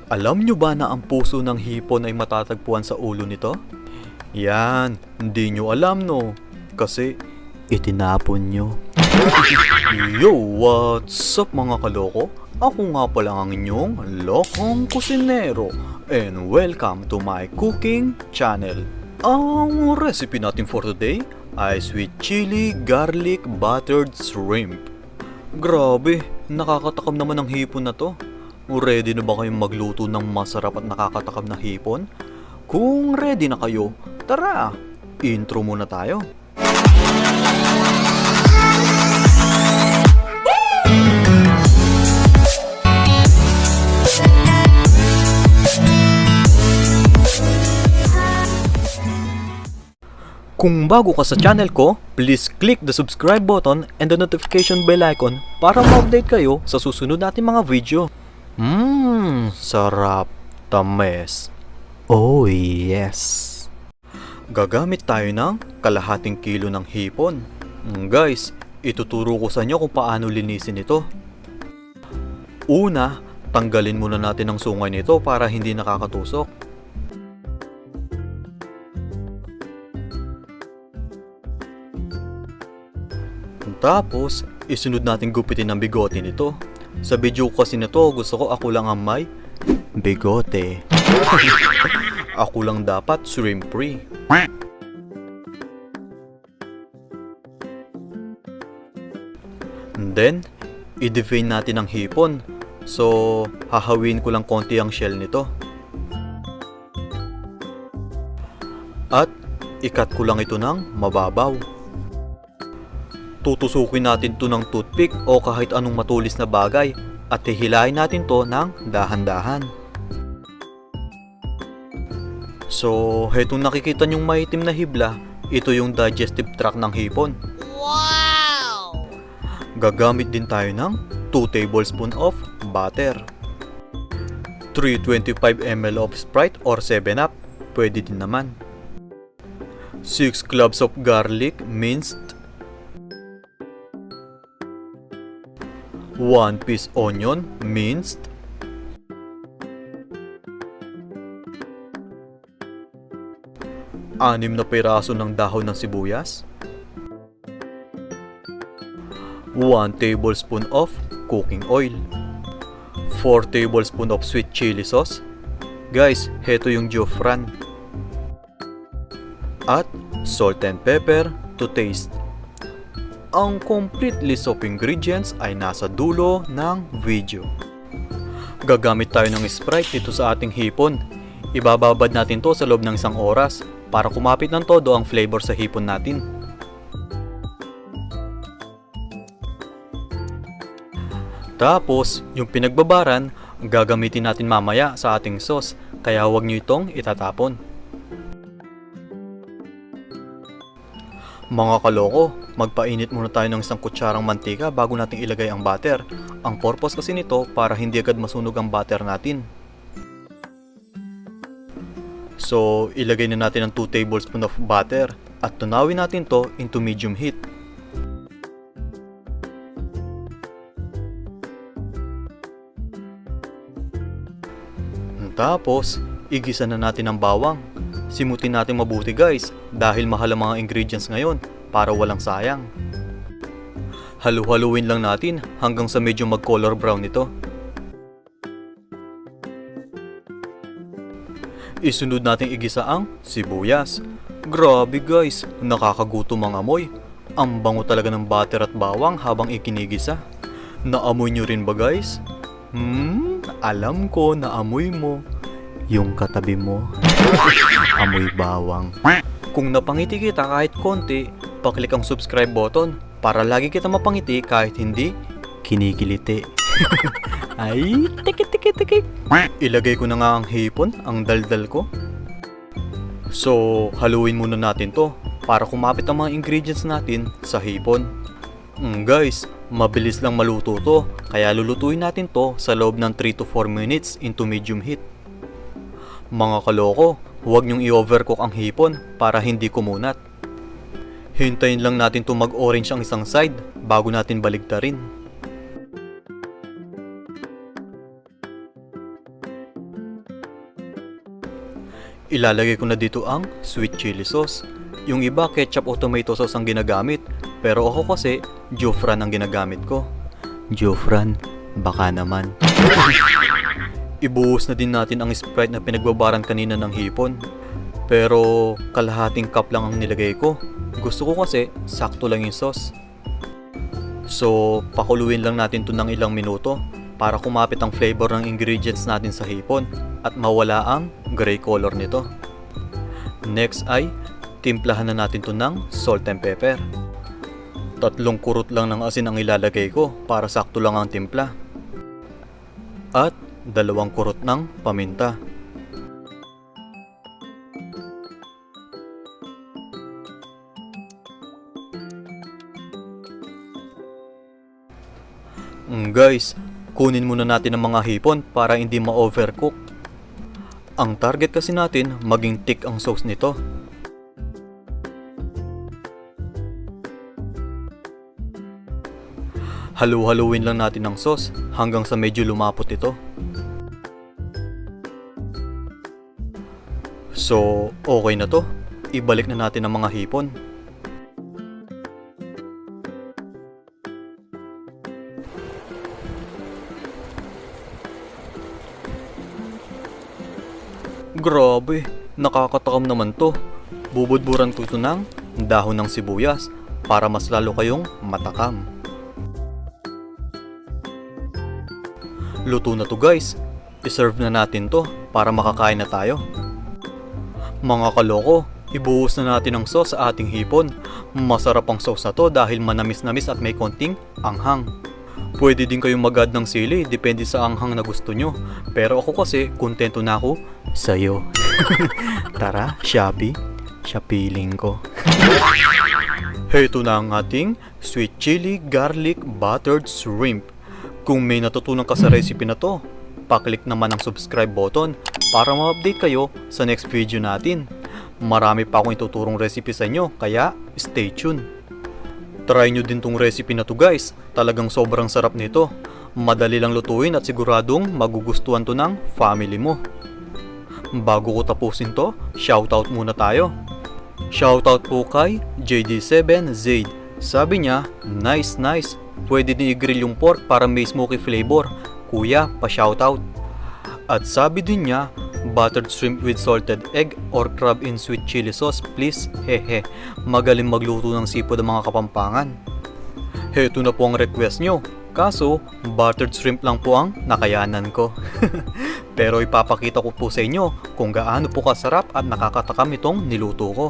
Alam nyo ba na ang puso ng hipon ay matatagpuan sa ulo nito? Yan, hindi nyo alam no. Kasi itinapon nyo. Yo, what's up mga kaloko? Ako nga pala ang inyong lokong kusinero. And welcome to my cooking channel. Ang recipe natin for today ay sweet chili garlic buttered shrimp. Grabe, nakakatakam naman ang hipon na to. Ready na ba kayong magluto ng masarap at nakakatakam na hipon? Kung ready na kayo, tara! Intro muna tayo. Kung bago ka sa channel ko, please click the subscribe button and the notification bell icon para ma-update kayo sa susunod nating mga video. Sarap, tamis. Oh yes. Gagamit tayo ng kalahating kilo ng hipon. Guys, ituturo ko sa inyo kung paano linisin ito. Una, tanggalin muna natin ang sungay nito para hindi nakakatusok. Tapos, isunod natin gupitin ang bigote nito. Sa video kasi nito, gusto ko ako lang ang may bigote. Ako lang dapat shrimp free. And then, i-devein natin ang hipon. So, hahawin ko lang konti ang shell nito. At, ikat ko lang ito ng mababaw. Tutusukin natin to ng toothpick o kahit anong matulis na bagay at hihilahin natin to ng dahan-dahan. So, hetong nakikita nyong maitim na hibla, ito yung digestive tract ng hipon. Wow! Gagamit din tayo ng 2 tablespoons of butter, 325 ml of Sprite or 7-Up, pwede din naman, 6 cloves of garlic minced, 1 piece onion minced, 6 na piraso ng dahon ng sibuyas, 1 tablespoon of cooking oil, 4 tablespoon of sweet chili sauce. Guys, heto yung Jufran. At salt and pepper to taste. Ang complete list of ingredients ay nasa dulo ng video. Gagamit tayo ng Sprite dito sa ating hipon. Ibababad natin to sa loob ng 1 oras para kumapit ng todo ang flavor sa hipon natin. Tapos, yung pinagbabaran, gagamitin natin mamaya sa ating sauce, kaya huwag nyo itong itatapon. Mga kaloko, magpainit muna tayo ng 1 kutsarang mantika bago natin ilagay ang butter. Ang purpose kasi nito para hindi agad masunog ang butter natin. So, ilagay na natin ang 2 tablespoons of butter at tunawin natin to into medium heat. Tapos, igisa na natin ang bawang. Simutin natin mabuti guys dahil mahal ang mga ingredients ngayon para walang sayang. Halu-haluin lang natin hanggang sa medyo mag-color brown ito. Isunod natin igisa ang sibuyas. Grabe guys, nakakagutom ang amoy. Ang bango talaga ng butter at bawang habang ikinigisa. Naamoy nyo rin ba guys? Alam ko na amoy mo. Yung katabi mo, amoy bawang. Kung napangiti kita kahit konti, paklik ang subscribe button para lagi kita mapangiti kahit hindi kinikiliti. Ay, tiki. Ilagay ko na nga ang hipon, ang daldal ko. So, haluin muna natin to para kumapit ang mga ingredients natin sa hipon. Guys, mabilis lang maluto to, kaya lulutuin natin to sa loob ng 3 to 4 minutes into medium heat. Mga kaloko, huwag nyong i-overcook ang hipon para hindi kumunat. Hintayin lang natin to mag-orange ang isang side bago natin baligtarin. Ilalagay ko na dito ang sweet chili sauce. Yung iba ketchup o tomato sauce ang ginagamit, pero ako kasi Jufran ang ginagamit ko. Jufran, baka naman. Ibuhos na din natin ang Sprite na pinagbabaran kanina ng hipon. Pero kalahating cup lang ang nilagay ko. Gusto ko kasi sakto lang yung sauce. So pakuluin lang natin to ng ilang minuto para kumapit ang flavor ng ingredients natin sa hipon at mawala ang gray color nito. Next ay timplahan na natin to ng salt and pepper. 3 kurot lang ng asin ang ilalagay ko para sakto lang ang timpla. At 2 kurot ng paminta. Guys, kunin muna natin ang mga hipon para hindi ma-overcook. Ang target kasi natin maging thick ang sauce nito. Halu-haluin lang natin ang sauce hanggang sa medyo lumapot ito. So, okay na to. Ibalik na natin ang mga hipon. Grabe, nakakatakam naman to. Bubudburan ko ito ng dahon ng sibuyas para mas lalo kayong matakam. Luto na to guys. I-serve na natin to para makakain na tayo. Mga kaloko, ibuhos na natin ang sauce sa ating hipon. Masarap ang sauce na to dahil manamis-namis at may konting anghang. Pwede din kayong mag-add ng sili, depende sa anghang na gusto nyo. Pero ako kasi, kontento na ako sa'yo. Tara, Shopee. Shapiling ko. Heto na ang ating sweet chili garlic buttered shrimp. Kung may natutunan ka sa recipe na to, paklik naman ang subscribe button para ma-update kayo sa next video natin. Marami pa akong ituturong recipe sa inyo, kaya stay tuned. Try nyo din tong recipe na to guys, talagang sobrang sarap nito. Madali lang lutuin at siguradong magugustuhan to ng family mo. Bago ko tapusin to, shoutout muna tayo. Shoutout po kay JD7Z. Sabi niya, nice. Pwede din i-grill yung pork para may smoky flavor. Kuya, pa-shoutout. At sabi din niya, buttered shrimp with salted egg or crab in sweet chili sauce please. Hehe, magaling magluto ng seafood ang mga Kapampangan. Heto na po ang request nyo. Kaso, buttered shrimp lang po ang nakayanan ko. Pero ipapakita ko po sa inyo kung gaano po kasarap at nakakatakam itong niluto ko.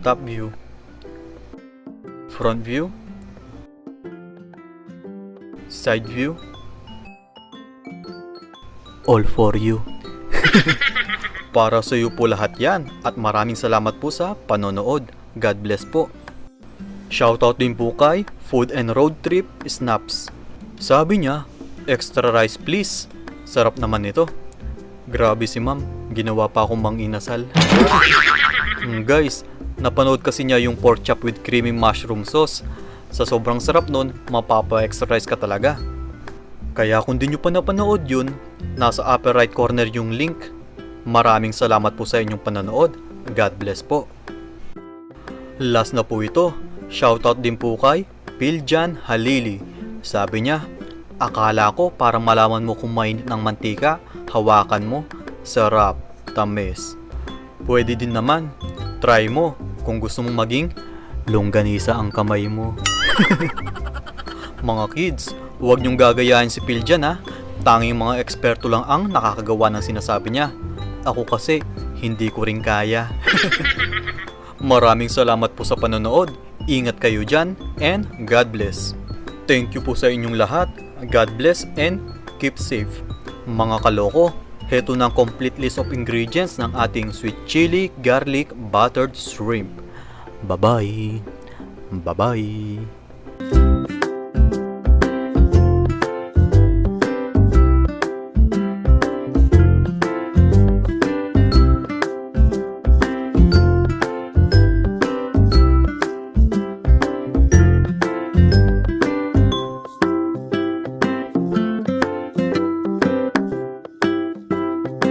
Top view, front view, side view, all for you. Para sa iyo po lahat yan at maraming salamat po sa panonood. God bless po. Shoutout din po kay Food and Road Trip Snaps. Sabi niya, extra rice please. Sarap naman nito. Grabe si ma'am, ginawa pa akong manginasal. Guys, napanood kasi niya yung pork chop with creamy mushroom sauce. Sa sobrang sarap nun, mapapa-extra rice ka talaga. Kaya kung di nyo pa napanood yun, nasa upper right corner yung link. Maraming salamat po sa inyong panonood. God bless po. Last na po ito. Shoutout din po kay Piljan Halili. Sabi niya, akala ko para malaman mo kung mainit ng mantika, hawakan mo, sarap, tamis. Pwede din naman, try mo kung gusto mong maging longganisa ang kamay mo. Mga kids, huwag niyong gagayahin si Piljan ha. Tanging mga eksperto lang ang nakakagawa ng sinasabi niya. Ako kasi, hindi ko rin kaya. Maraming salamat po sa panonood. Ingat kayo dyan and God bless. Thank you po sa inyong lahat. God bless and keep safe. Mga kaloko, heto na ang complete list of ingredients ng ating sweet chili garlic buttered shrimp. Bye-bye. Bye-bye.